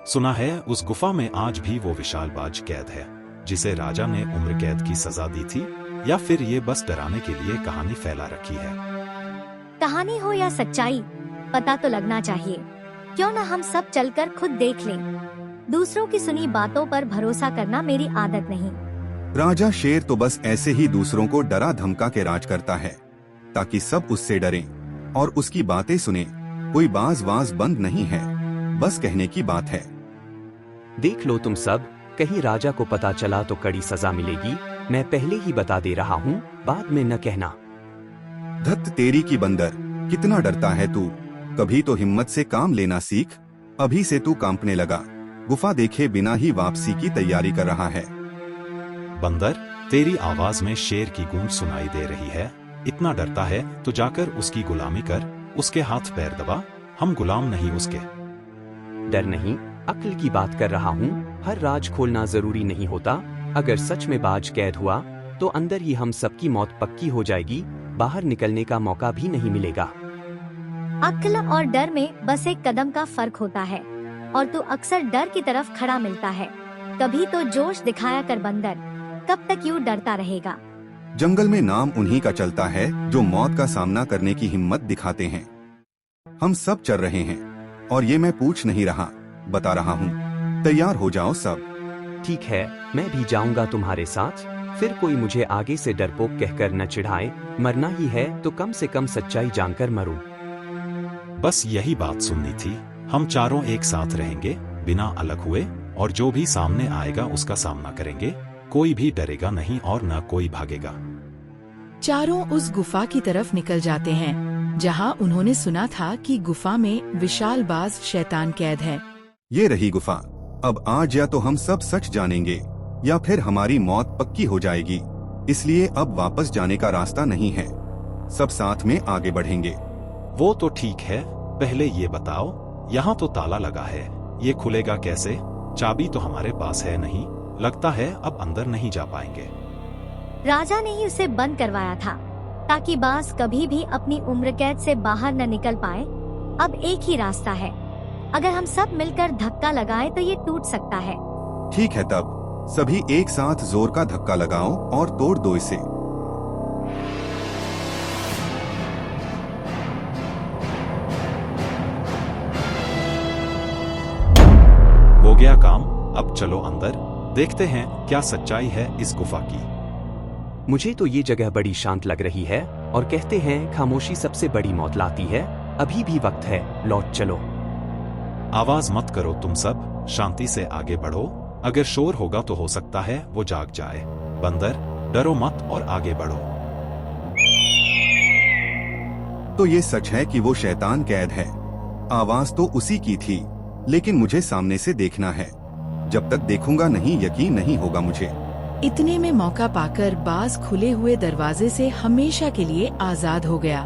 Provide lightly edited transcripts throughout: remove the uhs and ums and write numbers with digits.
सुना है उस गुफा में आज भी वो विशालबाज कैद है जिसे राजा ने उम्र कैद की सजा दी थी, या फिर ये बस डराने के लिए कहानी फैला रखी है। कहानी हो या सच्चाई, पता तो लगना चाहिए। क्यों न हम सब चलकर खुद देख लें। दूसरों की सुनी बातों पर भरोसा करना मेरी आदत नहीं। राजा शेर तो बस ऐसे ही दूसरों को डरा धमका के राज करता है ताकि सब उससे डरें और उसकी बातें सुने। कोई बाज बंद नहीं है, बस कहने की बात है। देख लो तुम सब, कहीं राजा को पता चला तो कड़ी सजा मिलेगी। मैं पहले ही बता दे रहा हूँ, बाद में न कहना। धत तेरी की बंदर, कितना डरता है तू। कभी तो हिम्मत से काम लेना सीख। अभी से तू कांपने लगा। गुफा देखे बिना ही वापसी की तैयारी कर रहा है। बंदर, तेरी आवाज में शेर की गूंज सुनाई दे रही है। इतना डरता है तो जाकर उसकी गुलामी कर, उसके हाथ पैर दबा। हम गुलाम नहीं उसके। डर नहीं, अक्ल की बात कर रहा हूँ। हर राज खोलना जरूरी नहीं होता। अगर सच में बाज कैद हुआ तो अंदर ही हम सबकी मौत पक्की हो जाएगी। बाहर निकलने का मौका भी नहीं मिलेगा। अक्ल और डर में बस एक कदम का फर्क होता है, और तू अक्सर डर की तरफ खड़ा मिलता है। कभी तो जोश दिखाया कर बंदर, कब तक यूं डरता रहेगा। जंगल में नाम उन्हीं का चलता है जो मौत का सामना करने की हिम्मत दिखाते हैं। हम सब चल रहे हैं और ये मैं पूछ नहीं रहा, बता रहा हूँ। तैयार हो जाओ सब। ठीक है, मैं भी जाऊंगा तुम्हारे साथ। फिर कोई मुझे आगे से डरपोक कहकर न चिढ़ाए। मरना ही है तो कम से कम सच्चाई जानकर मरूं। बस यही बात सुननी थी। हम चारों एक साथ रहेंगे, बिना अलग हुए, और जो भी सामने आएगा उसका सामना करेंगे। कोई भी डरेगा नहीं और न कोई भागेगा। चारों उस गुफा की तरफ निकल जाते हैं जहां उन्होंने सुना था कि गुफा में विशाल बाज शैतान कैद है। ये रही गुफा। अब आज या तो हम सब सच जानेंगे या फिर हमारी मौत पक्की हो जाएगी। इसलिए अब वापस जाने का रास्ता नहीं है। सब साथ में आगे बढ़ेंगे। वो तो ठीक है, पहले ये बताओ, यहाँ तो ताला लगा है, ये खुलेगा कैसे? चाबी तो हमारे पास है नहीं। लगता है अब अंदर नहीं जा पाएंगे। राजा ने ही उसे बंद करवाया था ताकि बाज कभी भी अपनी उम्र कैद से बाहर न निकल पाए। अब एक ही रास्ता है, अगर हम सब मिलकर धक्का लगाएं तो ये टूट सकता है। ठीक है, तब सभी एक साथ जोर का धक्का लगाओ और तोड़ दो इसे। हो गया काम। अब चलो अंदर, देखते हैं क्या सच्चाई है इस गुफा की। मुझे तो ये जगह बड़ी शांत लग रही है, और कहते हैं खामोशी सबसे बड़ी मौत लाती है। अभी भी वक्त है, लौट चलो। आवाज मत करो तुम सब, शांति से आगे बढ़ो। अगर शोर होगा तो हो सकता है वो जाग जाए। बंदर, डरो मत और आगे बढ़ो। तो ये सच है कि वो शैतान कैद है। आवाज तो उसी की थी, लेकिन मुझे सामने से देखना है। जब तक देखूंगा नहीं, यकीन नहीं होगा मुझे। इतने में मौका पाकर बाज खुले हुए दरवाजे से हमेशा के लिए आजाद हो गया।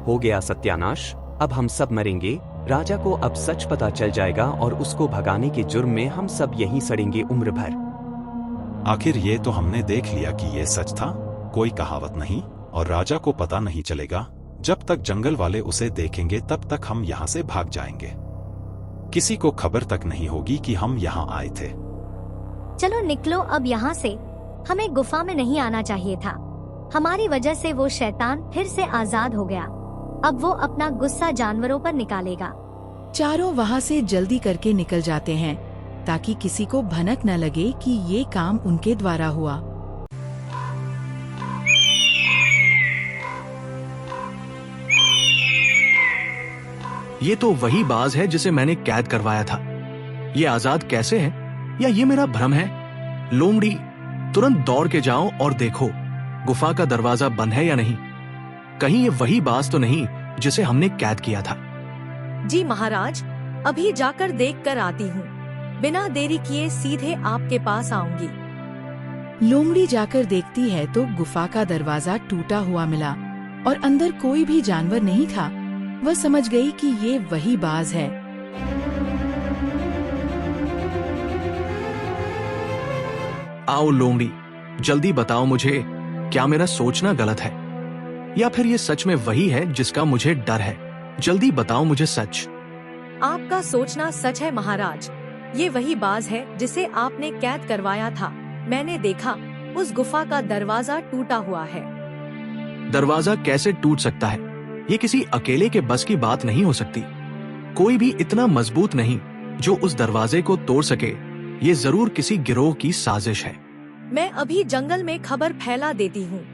हो गया सत्यानाश, अब हम सब मरेंगे। राजा को अब सच पता चल जाएगा और उसको भगाने के जुर्म में हम सब यहीं सड़ेंगे उम्र भर। आखिर ये तो हमने देख लिया कि ये सच था। कोई कहावत नहीं, और राजा को पता नहीं चलेगा। जब तक जंगल वाले उसे देखेंगे तब तक हम यहाँ से भाग जाएंगे। किसी को खबर तक नहीं होगी कि हम यहाँ आए थे। चलो निकलो अब यहाँ से। हमें गुफा में नहीं आना चाहिए था। हमारी वजह से वो शैतान फिर से आजाद हो गया। अब वो अपना गुस्सा जानवरों पर निकालेगा। चारों वहाँ से जल्दी करके निकल जाते हैं ताकि किसी को भनक न लगे कि ये काम उनके द्वारा हुआ। ये तो वही बाज है जिसे मैंने कैद करवाया था। ये आजाद कैसे है, या ये मेरा भ्रम है? लोमड़ी, तुरंत दौड़ के जाओ और देखो गुफा का दरवाजा बंद है या नहीं। कहीं ये वही बाज तो नहीं जिसे हमने कैद किया था। जी महाराज, अभी जाकर देख कर आती हूँ। बिना देरी किए सीधे आपके पास आऊंगी। लोमड़ी जाकर देखती है तो गुफा का दरवाजा टूटा हुआ मिला और अंदर कोई भी जानवर नहीं था। वह समझ गई कि ये वही बाज है। आओ लोमड़ी, जल्दी बताओ मुझे, क्या मेरा सोचना गलत है या फिर ये सच में वही है जिसका मुझे डर है? जल्दी बताओ मुझे सच। आपका सोचना सच है महाराज। ये वही बाज है जिसे आपने कैद करवाया था। मैंने देखा उस गुफा का दरवाजा टूटा हुआ है। दरवाजा कैसे टूट सकता है? ये किसी अकेले के बस की बात नहीं हो सकती। कोई भी इतना मजबूत नहीं जो उस दरवाजे को तोड़ सके। ये जरूर किसी गिरोह की साजिश है। मैं अभी जंगल में खबर फैला देती हूँ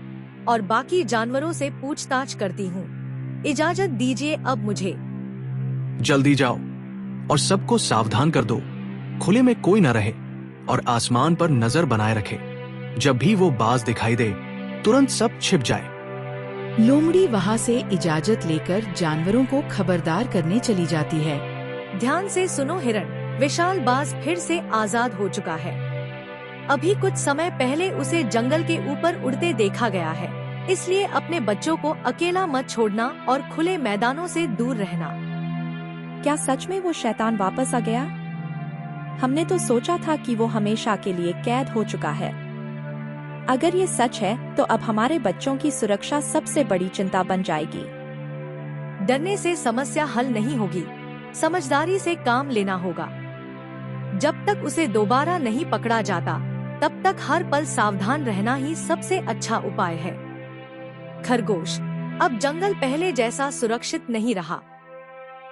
और बाकी जानवरों से पूछताछ करती हूँ। इजाजत दीजिए अब मुझे। जल्दी जाओ और सबको सावधान कर दो। खुले में कोई न रहे और आसमान पर नजर बनाए रखे। जब भी वो बाज दिखाई दे तुरंत सब छिप जाए। लोमड़ी वहाँ से इजाजत लेकर जानवरों को खबरदार करने चली जाती है। ध्यान से सुनो हिरण, विशाल बाज फिर से आजाद हो चुका है। अभी कुछ समय पहले उसे जंगल के ऊपर उड़ते देखा गया है। इसलिए अपने बच्चों को अकेला मत छोड़ना और खुले मैदानों से दूर रहना। क्या सच में वो शैतान वापस आ गया? हमने तो सोचा था कि वो हमेशा के लिए कैद हो चुका है। अगर ये सच है तो अब हमारे बच्चों की सुरक्षा सबसे बड़ी चिंता बन जाएगी। डरने से समस्या हल नहीं होगी, समझदारी से काम लेना होगा। जब तक उसे दोबारा नहीं पकड़ा जाता तब तक हर पल सावधान रहना ही सबसे अच्छा उपाय है। खरगोश, अब जंगल पहले जैसा सुरक्षित नहीं रहा।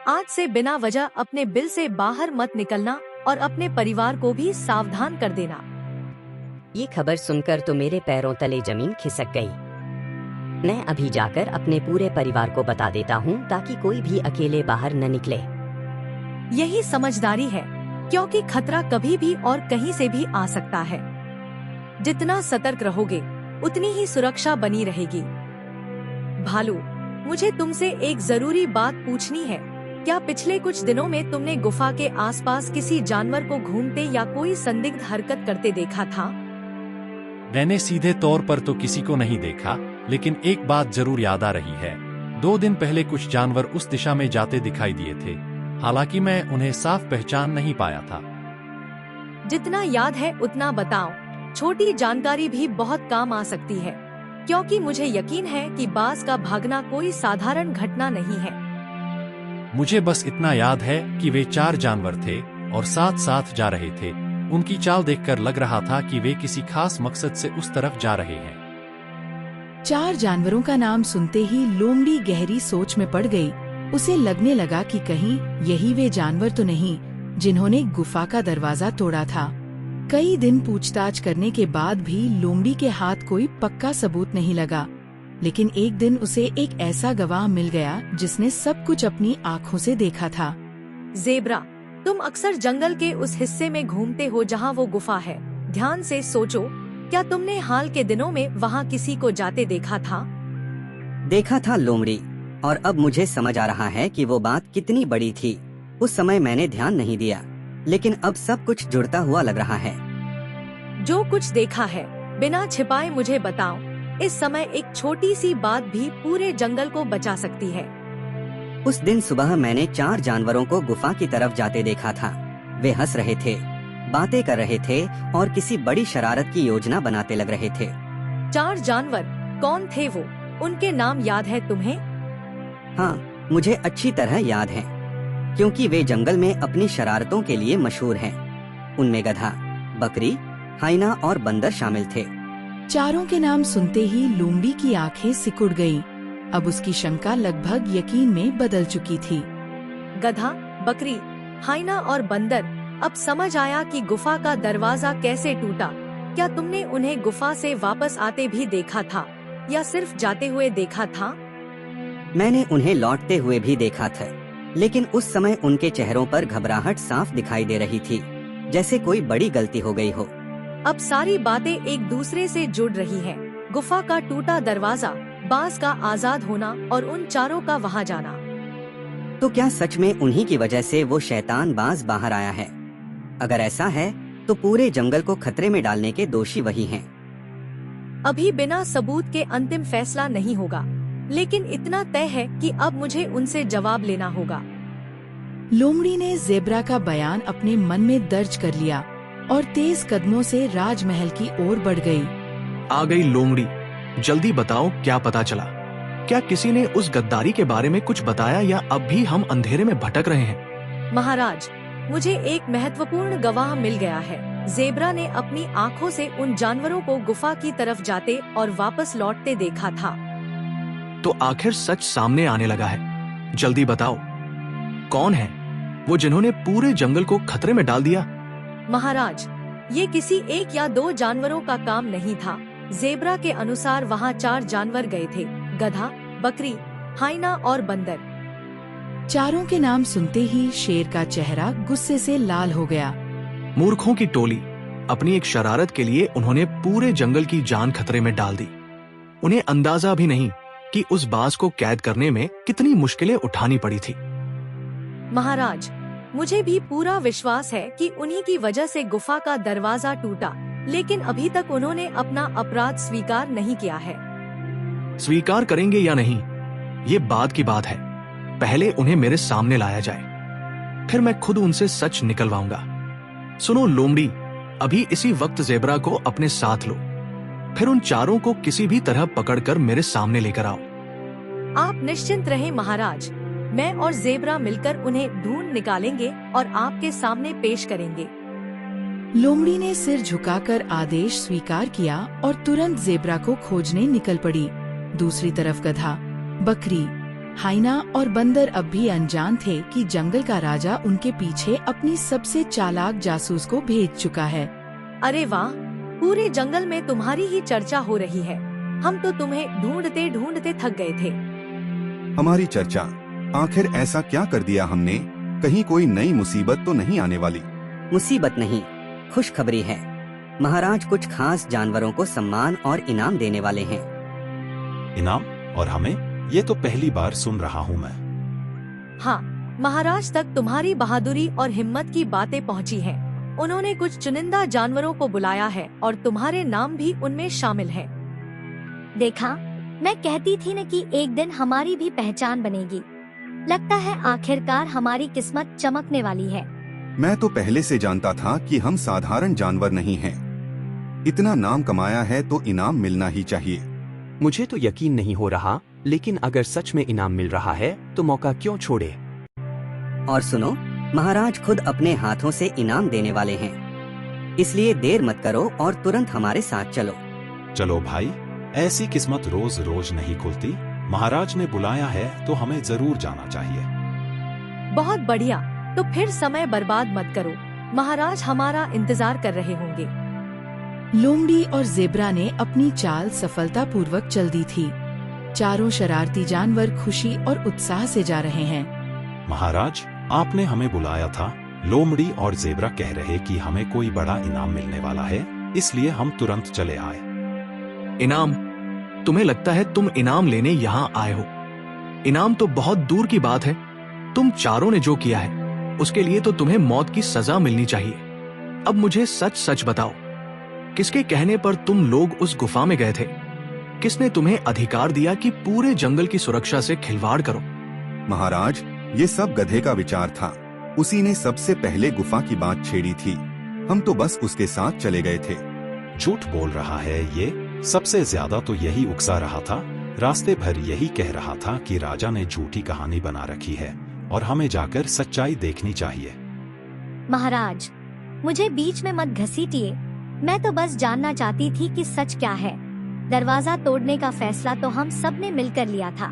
आज से बिना वजह अपने बिल से बाहर मत निकलना और अपने परिवार को भी सावधान कर देना। ये खबर सुनकर तो मेरे पैरों तले जमीन खिसक गई। मैं अभी जाकर अपने पूरे परिवार को बता देता हूँ ताकि कोई भी अकेले बाहर न निकले। यही समझदारी है, क्योंकि खतरा कभी भी और कहीं से भी आ सकता है। जितना सतर्क रहोगे उतनी ही सुरक्षा बनी रहेगी। भालू, मुझे तुमसे एक जरूरी बात पूछनी है। क्या पिछले कुछ दिनों में तुमने गुफा के आसपास किसी जानवर को घूमते या कोई संदिग्ध हरकत करते देखा था? मैंने सीधे तौर पर तो किसी को नहीं देखा, लेकिन एक बात जरूर याद आ रही है। 2 दिन पहले कुछ जानवर उस दिशा में जाते दिखाई दिए थे। हालांकि मैं उन्हें साफ पहचान नहीं पाया था। जितना याद है उतना बताओ। छोटी जानकारी भी बहुत काम आ सकती है, क्योंकि मुझे यकीन है कि बाज का भागना कोई साधारण घटना नहीं है। मुझे बस इतना याद है कि वे 4 जानवर थे और साथ साथ जा रहे थे। उनकी चाल देखकर लग रहा था कि वे किसी खास मकसद से उस तरफ जा रहे हैं। 4 जानवरों का नाम सुनते ही लोमड़ी गहरी सोच में पड़ गई। उसे लगने लगा कि कहीं यही वे जानवर तो नहीं जिन्होंने गुफा का दरवाजा तोड़ा था। कई दिन पूछताछ करने के बाद भी लोमड़ी के हाथ कोई पक्का सबूत नहीं लगा, लेकिन एक दिन उसे एक ऐसा गवाह मिल गया जिसने सब कुछ अपनी आँखों से देखा था। ज़ेब्रा, तुम अक्सर जंगल के उस हिस्से में घूमते हो जहाँ वो गुफा है। ध्यान से सोचो, क्या तुमने हाल के दिनों में वहाँ किसी को जाते देखा था? देखा था लोमड़ी, और अब मुझे समझ आ रहा है कि वो बात कितनी बड़ी थी। उस समय मैंने ध्यान नहीं दिया, लेकिन अब सब कुछ जुड़ता हुआ लग रहा है। जो कुछ देखा है बिना छिपाए मुझे बताओ। इस समय एक छोटी सी बात भी पूरे जंगल को बचा सकती है। उस दिन सुबह मैंने 4 जानवरों को गुफा की तरफ जाते देखा था। वे हंस रहे थे, बातें कर रहे थे और किसी बड़ी शरारत की योजना बनाते लग रहे थे। 4 जानवर कौन थे वो? उनके नाम याद है तुम्हें? हाँ, मुझे अच्छी तरह याद है, क्योंकि वे जंगल में अपनी शरारतों के लिए मशहूर हैं। उनमें गधा, बकरी, हाइना और बंदर शामिल थे। चारों के नाम सुनते ही लोमड़ी की आंखें सिकुड़ गईं। अब उसकी शंका लगभग यकीन में बदल चुकी थी। गधा, बकरी, हाइना और बंदर, अब समझ आया कि गुफा का दरवाजा कैसे टूटा। क्या तुमने उन्हें गुफा से वापस आते भी देखा था या सिर्फ जाते हुए देखा था? मैंने उन्हें लौटते हुए भी देखा था, लेकिन उस समय उनके चेहरों पर घबराहट साफ दिखाई दे रही थी, जैसे कोई बड़ी गलती हो गई हो। अब सारी बातें एक दूसरे से जुड़ रही हैं। गुफा का टूटा दरवाजा, बाज का आजाद होना और उन 4 का वहां जाना। तो क्या सच में उन्हीं की वजह से वो शैतान बाज बाहर आया है? अगर ऐसा है तो पूरे जंगल को खतरे में डालने के दोषी वही हैं। अभी बिना सबूत के अंतिम फैसला नहीं होगा, लेकिन इतना तय है कि अब मुझे उनसे जवाब लेना होगा। लोमड़ी ने ज़ेब्रा का बयान अपने मन में दर्ज कर लिया और तेज कदमों से राजमहल की ओर बढ़ गई। आ गई लोमड़ी, जल्दी बताओ क्या पता चला? क्या किसी ने उस गद्दारी के बारे में कुछ बताया या अब भी हम अंधेरे में भटक रहे हैं? महाराज, मुझे एक महत्वपूर्ण गवाह मिल गया है। जेब्रा ने अपनी आँखों से उन जानवरों को गुफा की तरफ जाते और वापस लौटते देखा था। तो आखिर सच सामने आने लगा है। जल्दी बताओ, कौन है वो जिन्होंने पूरे जंगल को खतरे में डाल दिया? महाराज, ये किसी एक या दो जानवरों का काम नहीं था। जेब्रा के अनुसार वहाँ 4 जानवर गए थे, गधा, बकरी, हाइना और बंदर। चारों के नाम सुनते ही शेर का चेहरा गुस्से से लाल हो गया। मूर्खों की टोली। अपनी एक शरारत के लिए उन्होंने पूरे जंगल की जान खतरे में डाल दी। उन्हें अंदाजा भी नहीं कि उस बाज को कैद करने में कितनी मुश्किलें उठानी पड़ी थी। महाराज, मुझे भी पूरा विश्वास है कि उन्हीं की वजह से गुफा का दरवाजा टूटा, लेकिन अभी तक उन्होंने अपना अपराध स्वीकार नहीं किया है। स्वीकार करेंगे या नहीं, ये बाद की बात है। पहले उन्हें मेरे सामने लाया जाए, फिर मैं खुद उनसे सच निकलवाऊंगा। सुनो लोमड़ी, अभी इसी वक्त जेब्रा को अपने साथ लो, फिर उन चारों को किसी भी तरह पकड़कर मेरे सामने लेकर आओ। आप निश्चिंत रहें महाराज, मैं और जेब्रा मिलकर उन्हें ढूंढ निकालेंगे और आपके सामने पेश करेंगे। लोमड़ी ने सिर झुकाकर आदेश स्वीकार किया और तुरंत जेब्रा को खोजने निकल पड़ी। दूसरी तरफ गधा, बकरी, हाइना और बंदर अब भी अनजान थे कि जंगल का राजा उनके पीछे अपनी सबसे चालाक जासूस को भेज चुका है। अरे वाह, पूरे जंगल में तुम्हारी ही चर्चा हो रही है। हम तो तुम्हें ढूंढते ढूंढते थक गए थे। हमारी चर्चा? आखिर ऐसा क्या कर दिया हमने? कहीं कोई नई मुसीबत तो नहीं आने वाली? मुसीबत नहीं, खुशखबरी है। महाराज कुछ खास जानवरों को सम्मान और इनाम देने वाले हैं। इनाम? और हमें? ये तो पहली बार सुन रहा हूँ मैं। हाँ, महाराज तक तुम्हारी बहादुरी और हिम्मत की बातें पहुँची हैं। उन्होंने कुछ चुनिंदा जानवरों को बुलाया है और तुम्हारे नाम भी उनमें शामिल है। देखा, मैं कहती थी न कि एक दिन हमारी भी पहचान बनेगी। लगता है आखिरकार हमारी किस्मत चमकने वाली है। मैं तो पहले से जानता था कि हम साधारण जानवर नहीं हैं। इतना नाम कमाया है तो इनाम मिलना ही चाहिए। मुझे तो यकीन नहीं हो रहा, लेकिन अगर सच में इनाम मिल रहा है तो मौका क्यों छोड़े। और सुनो, महाराज खुद अपने हाथों से इनाम देने वाले हैं, इसलिए देर मत करो और तुरंत हमारे साथ चलो। चलो भाई, ऐसी किस्मत रोज रोज नहीं खुलती। महाराज ने बुलाया है तो हमें जरूर जाना चाहिए। बहुत बढ़िया, तो फिर समय बर्बाद मत करो। महाराज हमारा इंतजार कर रहे होंगे। लोमड़ी और जेब्रा ने अपनी चाल सफलतापूर्वक चल दी थी। चारों शरारती जानवर खुशी और उत्साह से जा रहे हैं। महाराज, आपने हमें बुलाया था। लोमड़ी और जेब्रा कह रहे कि हमें कोई बड़ा इनाम मिलने वाला है, इसलिए हम तुरंत चले आए। इनाम? तुम्हें लगता है तुम इनाम लेने यहाँ आए हो? इनाम तो बहुत दूर की बात है। तुम चारों ने जो किया है उसके लिए तो तुम्हें मौत की सजा मिलनी चाहिए। अब मुझे सच सच बताओ, किसके कहने पर तुम लोग उस गुफा में गए थे? किसने तुम्हें अधिकार दिया कि पूरे जंगल की सुरक्षा से खिलवाड़ करो? महाराज, ये सब गधे का विचार था। उसी ने सबसे पहले गुफा की बात छेड़ी थी। हम तो बस उसके साथ चले गए थे। झूठ बोल रहा है ये। सबसे ज्यादा तो यही उकसा रहा था। रास्ते भर यही कह रहा था कि राजा ने झूठी कहानी बना रखी है और हमें जाकर सच्चाई देखनी चाहिए। महाराज, मुझे बीच में मत घसीटिए। मैं तो बस जानना चाहती थी कि सच क्या है। दरवाजा तोड़ने का फैसला तो हम सब ने मिलकर लिया था।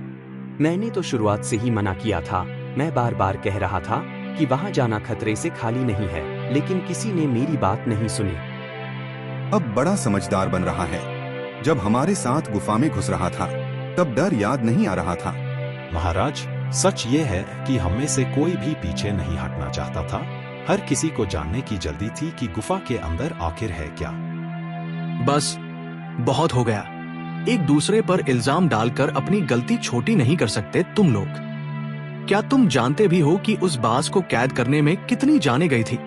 मैंने तो शुरुआत से ही मना किया था। मैं बार बार कह रहा था कि वहाँ जाना खतरे से खाली नहीं है, लेकिन किसी ने मेरी बात नहीं सुनी। अब बड़ा समझदार बन रहा है। जब हमारे साथ गुफा में घुस रहा था तब डर याद नहीं आ रहा था। महाराज, सच ये है कि हम में से कोई भी पीछे नहीं हटना चाहता था। हर किसी को जानने की जल्दी थी कि गुफा के अंदर आखिर है क्या। बस बहुत हो गया। एक दूसरे पर इल्जाम डालकर अपनी गलती छोटी नहीं कर सकते तुम लोग। क्या तुम जानते भी हो कि उस बाज को कैद करने में कितनी जानें गई थी?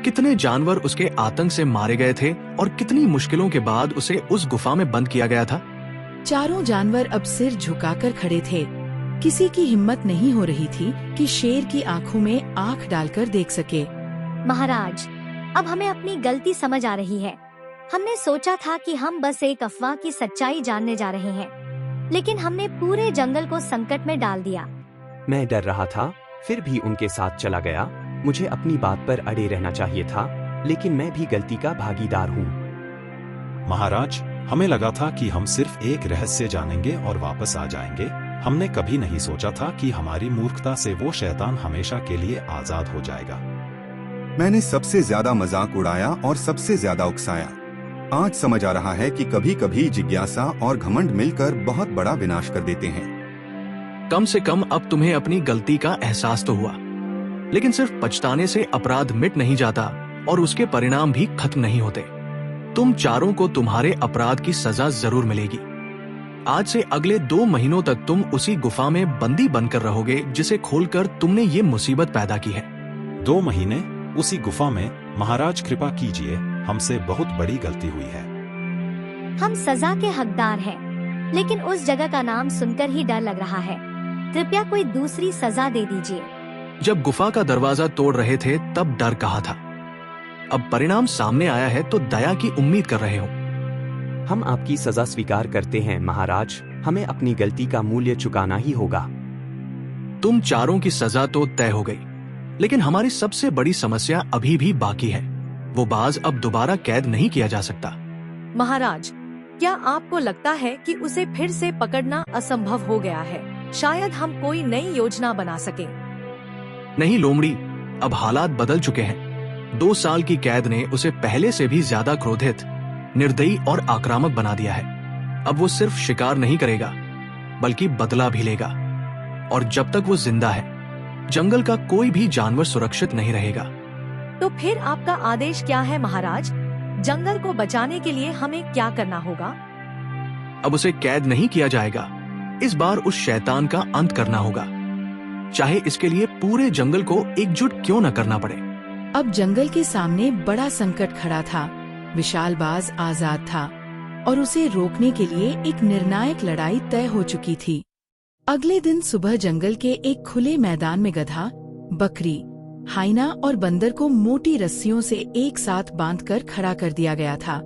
कितने जानवर उसके आतंक से मारे गए थे और कितनी मुश्किलों के बाद उसे उस गुफा में बंद किया गया था। चारों जानवर अब सिर झुकाकर खड़े थे। किसी की हिम्मत नहीं हो रही थी कि शेर की आंखों में आंख डालकर देख सके। महाराज, अब हमें अपनी गलती समझ आ रही है। हमने सोचा था कि हम बस एक अफवाह की सच्चाई जानने जा रहे हैं, लेकिन हमने पूरे जंगल को संकट में डाल दिया। मैं डर रहा था, फिर भी उनके साथ चला गया। मुझे अपनी बात पर अड़े रहना चाहिए था, लेकिन मैं भी गलती का भागीदार हूँ। महाराज, हमें लगा था कि हम सिर्फ एक रहस्य जानेंगे और वापस आ जाएंगे। हमने कभी नहीं सोचा था कि हमारी मूर्खता से वो शैतान हमेशा के लिए आजाद हो जाएगा। मैंने सबसे ज्यादा मजाक उड़ाया और सबसे ज्यादा उकसाया। आज समझ आ रहा है कि कभी कभी जिज्ञासा और घमंड मिलकर बहुत बड़ा विनाश कर देते हैं। कम से कम अब तुम्हें अपनी गलती का एहसास तो हुआ, लेकिन सिर्फ पछताने से अपराध मिट नहीं जाता और उसके परिणाम भी खत्म नहीं होते। तुम चारों को तुम्हारे अपराध की सजा जरूर मिलेगी। आज से अगले 2 महीनों तक तुम उसी गुफा में बंदी बनकर रहोगे जिसे खोलकर तुमने ये मुसीबत पैदा की है। 2 महीने उसी गुफा में? महाराज कृपा कीजिए, हमसे बहुत बड़ी गलती हुई है। हम सजा के हकदार हैं, लेकिन उस जगह का नाम सुनकर ही डर लग रहा है। कृपया कोई दूसरी सजा दे दीजिए। जब गुफा का दरवाजा तोड़ रहे थे तब डर कहा था, अब परिणाम सामने आया है तो दया की उम्मीद कर रहे हो। हम आपकी सजा स्वीकार करते हैं महाराज, हमें अपनी गलती का मूल्य चुकाना ही होगा। तुम चारों की सजा तो तय हो गई, लेकिन हमारी सबसे बड़ी समस्या अभी भी बाकी है। वो बाज अब दोबारा कैद नहीं किया जा सकता। महाराज, क्या आपको लगता है कि उसे फिर से पकड़ना असंभव हो गया है? शायद हम कोई नई योजना बना सकें। नहीं लोमड़ी, अब हालात बदल चुके हैं। 2 साल की कैद ने उसे पहले से भी ज्यादा क्रोधित, निर्दयी और आक्रामक बना दिया है। अब वो सिर्फ शिकार नहीं करेगा, बल्कि बदला भी लेगा। और जब तक वो जिंदा है, जंगल का कोई भी जानवर सुरक्षित नहीं रहेगा। तो फिर आपका आदेश क्या है महाराज? जंगल को बचाने के लिए हमें क्या करना होगा? अब उसे कैद नहीं किया जाएगा। इस बार उस शैतान का अंत करना होगा, चाहे इसके लिए पूरे जंगल को एकजुट क्यों न करना पड़े। अब जंगल के सामने बड़ा संकट खड़ा था। विशाल बाज आजाद था और उसे रोकने के लिए एक निर्णायक लड़ाई तय हो चुकी थी। अगले दिन सुबह जंगल के एक खुले मैदान में गधा, बकरी, हाइना और बंदर को मोटी रस्सियों से एक साथ बांधकर खड़ा कर दिया गया था।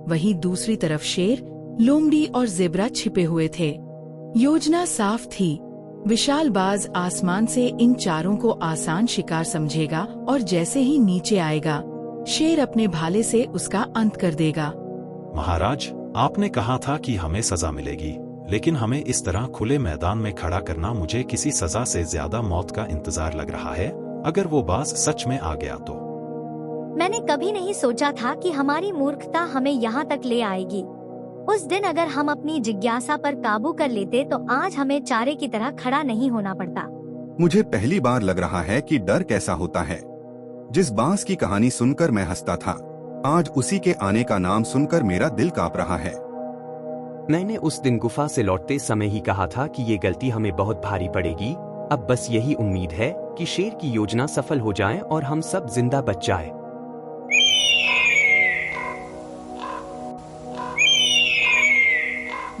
वहीं दूसरी तरफ शेर, लोमड़ी और जेब्रा छिपे हुए थे। योजना साफ थी। विशाल बाज आसमान से इन चारों को आसान शिकार समझेगा और जैसे ही नीचे आएगा, शेर अपने भाले से उसका अंत कर देगा। महाराज, आपने कहा था कि हमें सजा मिलेगी, लेकिन हमें इस तरह खुले मैदान में खड़ा करना मुझे किसी सजा से ज्यादा मौत का इंतजार लग रहा है। अगर वो बाज सच में आ गया तो? मैंने कभी नहीं सोचा था कि हमारी मूर्खता हमें यहाँ तक ले आएगी। उस दिन अगर हम अपनी जिज्ञासा पर काबू कर लेते तो आज हमें चारे की तरह खड़ा नहीं होना पड़ता। मुझे पहली बार लग रहा है कि डर कैसा होता है। जिस बांस की कहानी सुनकर मैं हंसता था, आज उसी के आने का नाम सुनकर मेरा दिल कांप रहा है। मैंने उस दिन गुफा से लौटते समय ही कहा था कि ये गलती हमें बहुत भारी पड़ेगी। अब बस यही उम्मीद है कि शेर की योजना सफल हो जाए और हम सब जिंदा बच जाए।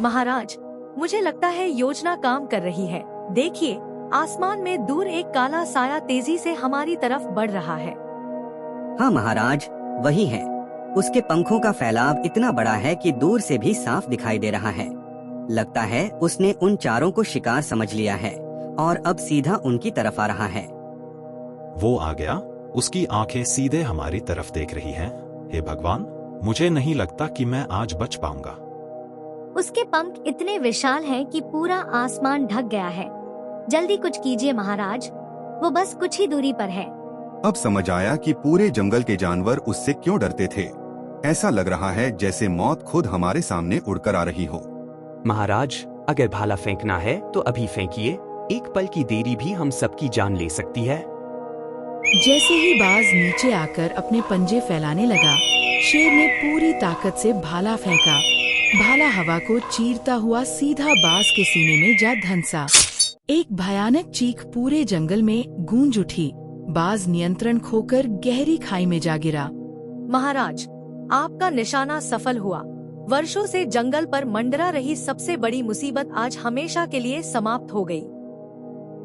महाराज, मुझे लगता है योजना काम कर रही है। देखिए, आसमान में दूर एक काला साया तेजी से हमारी तरफ बढ़ रहा है। हाँ महाराज, वही है। उसके पंखों का फैलाव इतना बड़ा है कि दूर से भी साफ दिखाई दे रहा है। लगता है उसने उन चारों को शिकार समझ लिया है और अब सीधा उनकी तरफ आ रहा है। वो आ गया। उसकी आंखें सीधे हमारी तरफ देख रही हैं। हे भगवान, मुझे नहीं लगता कि मैं आज बच पाऊंगा। उसके पंख इतने विशाल हैं कि पूरा आसमान ढक गया है। जल्दी कुछ कीजिए महाराज, वो बस कुछ ही दूरी पर है। अब समझ आया कि पूरे जंगल के जानवर उससे क्यों डरते थे। ऐसा लग रहा है जैसे मौत खुद हमारे सामने उड़कर आ रही हो। महाराज, अगर भाला फेंकना है तो अभी फेंकिए। एक पल की देरी भी हम सबकी जान ले सकती है। जैसे ही बाज नीचे आकर अपने पंजे फैलाने लगा, शेर ने पूरी ताकत से भाला फेंका। भाला हवा को चीरता हुआ सीधा बाज के सीने में जा धंसा। एक भयानक चीख पूरे जंगल में गूंज उठी। बाज नियंत्रण खोकर गहरी खाई में जा गिरा। महाराज, आपका निशाना सफल हुआ। वर्षों से जंगल पर मंडरा रही सबसे बड़ी मुसीबत आज हमेशा के लिए समाप्त हो गई।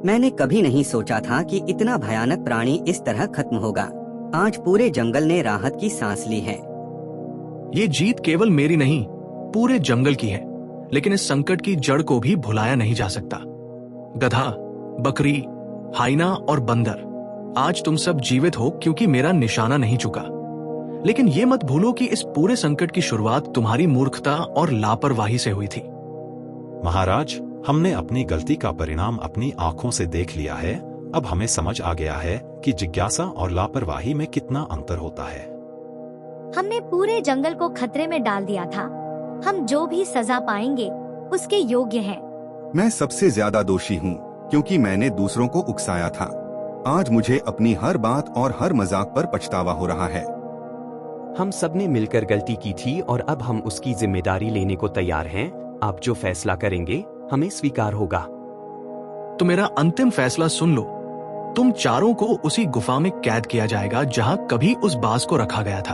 मैंने कभी नहीं सोचा था कि इतना भयानक प्राणी इस तरह खत्म होगा। आज पूरे जंगल ने राहत की सांस ली है। ये जीत केवल मेरी नहीं, पूरे जंगल की है। लेकिन इस संकट की जड़ को भी भुलाया नहीं जा सकता। गधा, बकरी, हाइना और बंदर, आज तुम सब जीवित हो क्योंकि मेरा निशाना नहीं चुका। लेकिन ये मत भूलो कि इस पूरे संकट की शुरुआत तुम्हारी मूर्खता और लापरवाही से हुई थी। महाराज, हमने अपनी गलती का परिणाम अपनी आंखों से देख लिया है। अब हमें समझ आ गया है कि जिज्ञासा और लापरवाही में कितना अंतर होता है। हमने पूरे जंगल को खतरे में डाल दिया था। हम जो भी सजा पाएंगे उसके योग्य हैं। मैं सबसे ज्यादा दोषी हूँ क्योंकि मैंने दूसरों को उकसाया था। आज मुझे अपनी हर बात और हर मजाक पर पछतावा हो रहा है। हम सबने मिलकर गलती की थी और अब हम उसकी जिम्मेदारी लेने को तैयार हैं। आप जो फैसला करेंगे हमें स्वीकार होगा। तो मेरा अंतिम फैसला सुन लो। तुम चारों को उसी गुफा में कैद किया जाएगा जहां कभी उस बाज को रखा गया था,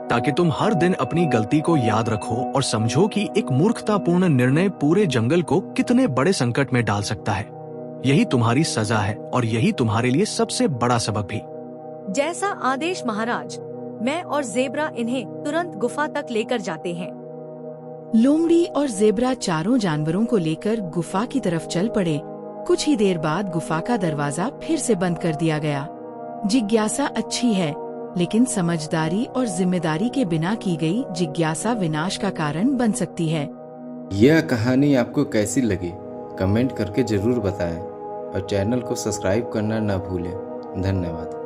ताकि तुम हर दिन अपनी गलती को याद रखो और समझो कि एक मूर्खतापूर्ण निर्णय पूरे जंगल को कितने बड़े संकट में डाल सकता है। यही तुम्हारी सजा है और यही तुम्हारे लिए सबसे बड़ा सबक भी। जैसा आदेश महाराज। मैं और जेब्रा इन्हें तुरंत गुफा तक लेकर जाते हैं। लोमड़ी और जेब्रा चारों जानवरों को लेकर गुफा की तरफ चल पड़े। कुछ ही देर बाद गुफा का दरवाजा फिर से बंद कर दिया गया। जिज्ञासा अच्छी है, लेकिन समझदारी और जिम्मेदारी के बिना की गई जिज्ञासा विनाश का कारण बन सकती है। यह कहानी आपको कैसी लगी कमेंट करके जरूर बताएं और चैनल को सब्सक्राइब करना न भूलें। धन्यवाद।